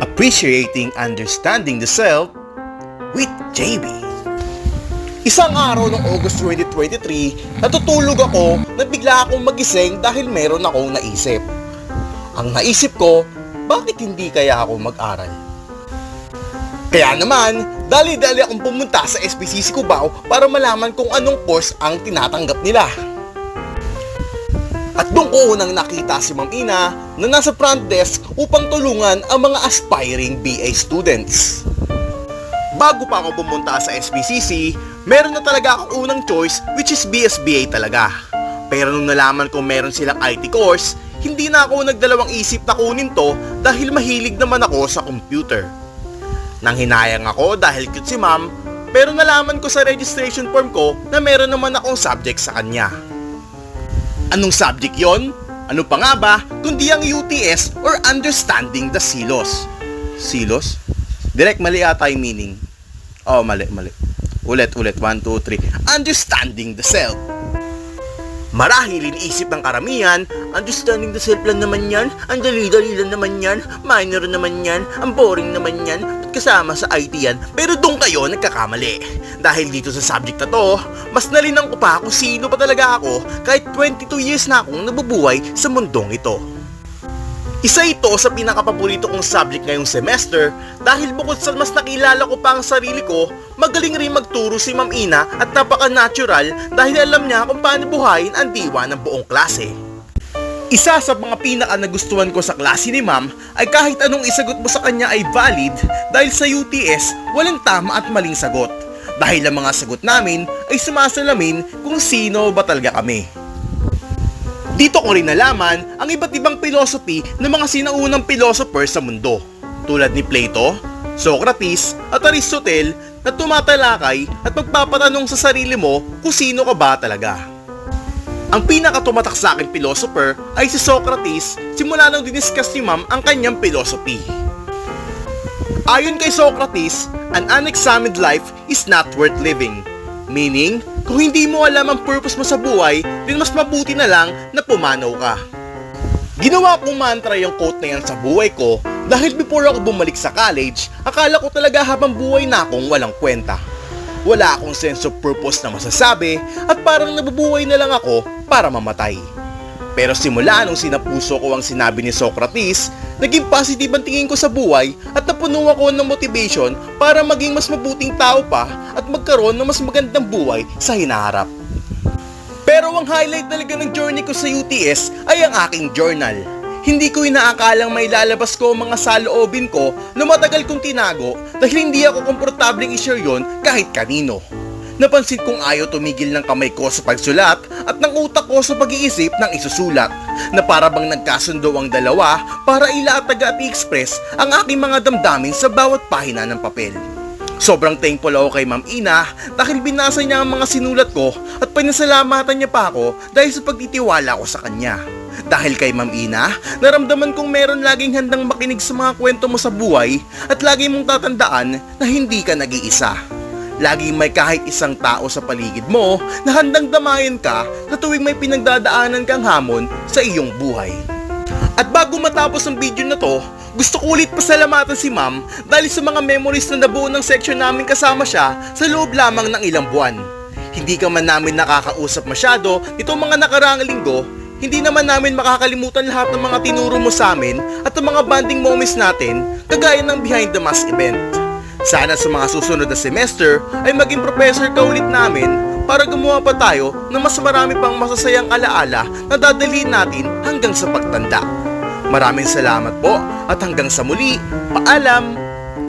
Appreciating Understanding the Self with JB. Isang araw ng August 2023, natutulog ako na bigla akong magising dahil meron akong naisip. Ang naisip ko, bakit hindi kaya ako mag-aral? Kaya naman, dali-dali akong pumunta sa SPCC Cubao para malaman kung anong course ang tinatanggap nila. At doon ko unang nakita si Ma'am Ina na nasa front desk upang tulungan ang mga aspiring BA students. Bago pa ako pumunta sa SPCC, meron na talaga akong unang choice which is BSBA talaga. Pero nung nalaman ko meron silang IT course, hindi na ako nagdalawang isip na kunin to dahil mahilig naman ako sa computer. Nang hinayang ako dahil cute si Ma'am, pero nalaman ko sa registration form ko na meron naman akong subject sa kanya. Anong subject yon? Ano pa nga ba kundi ang UTS or Understanding the Silos? Silos? Direct mali ata yung meaning. Oh, mali. Ulit, 1, 2, 3. Understanding the Self. Marahil iniisip ng karamihan, understanding the self lang naman yan, ang dali-dali lang naman yan, minor naman yan, ang boring naman yan, ba't kasama sa IT yan? Pero doon kayo nagkakamali. Dahil dito sa subject na to, mas nalinang ko pa kung sino pa talaga ako kahit 22 years na akong nabubuhay sa mundong ito. Isa ito sa pinakapaborito kong subject ngayong semester dahil bukod sa mas nakilala ko pa ang sarili ko, magaling rin magturo si Ma'am Ina at napaka-natural dahil alam niya kung paano buhayin ang diwa ng buong klase. Isa sa mga pinaka-nagustuhan ko sa klase ni Ma'am ay kahit anong isagot mo sa kanya ay valid dahil sa UTS walang tama at maling sagot. Dahil ang mga sagot namin ay sumasalamin kung sino ba talaga kami. Dito ko rin nalaman ang iba't ibang philosophy ng mga sinaunang philosopher sa mundo, tulad ni Plato, Socrates at Aristotle na tumatalakay at magpapatanong sa sarili mo kung sino ka ba talaga. Ang pinakatumatak sa akin philosopher ay si Socrates simula nang diniscuss ni Ma'am ang kanyang philosophy. Ayon kay Socrates, an unexamined life is not worth living. Meaning, kung hindi mo alam ang purpose mo sa buhay, din mas mabuti na lang na pumanaw ka. Ginawa kong mantra yung quote na yan sa buhay ko dahil before ako bumalik sa college, akala ko talaga habang buhay na akong walang kwenta. Wala akong sense of purpose na masasabi at parang nabubuhay na lang ako para mamatay. Pero simula nung sinapuso ko ang sinabi ni Socrates, naging positive ang tingin ko sa buhay at napuno ako ng motivation para maging mas mabuting tao pa at magkaroon ng mas magandang buhay sa hinaharap. Pero ang highlight talaga ng journey ko sa UTS ay ang aking journal. Hindi ko inaakalang may lalabas ko ang mga saloobin ko na matagal kong tinago dahil hindi ako komportableng i-share yon kahit kanino. Napansin kong ayaw tumigil ng kamay ko sa pagsulat at ng utak ko sa pag-iisip ng isusulat na para bang nagkasundo ang dalawa para ilatag at i-express ang aking mga damdamin sa bawat pahina ng papel. Sobrang thankful ako kay Ma'am Ina dahil binasa niya ang mga sinulat ko at pinasalamatan niya pa ako dahil sa pagtitiwala ko sa kanya. Dahil kay Ma'am Ina, naramdaman kong meron laging handang makinig sa mga kwento mo sa buhay at lagi mong tatandaan na hindi ka nag-iisa. Laging may kahit isang tao sa paligid mo na handang damayan ka sa tuwing may pinagdadaanan kang hamon sa iyong buhay. At bago matapos ang video na to, gusto ko ulit pasalamatan si Ma'am dahil sa mga memories na nabuo ng section namin kasama siya sa loob lamang ng ilang buwan. Hindi ka man namin nakakausap masyado nitong mga nakaraang linggo, hindi naman namin makakalimutan lahat ng mga tinuro mo sa amin at ang mga bonding moments natin kagaya ng behind the mask event. Sana sa mga susunod na semester ay maging professor ka ulit namin para gumawa pa tayo ng mas marami pang masasayang alaala na dadalhin natin hanggang sa pagtanda. Maraming salamat po at hanggang sa muli, paalam!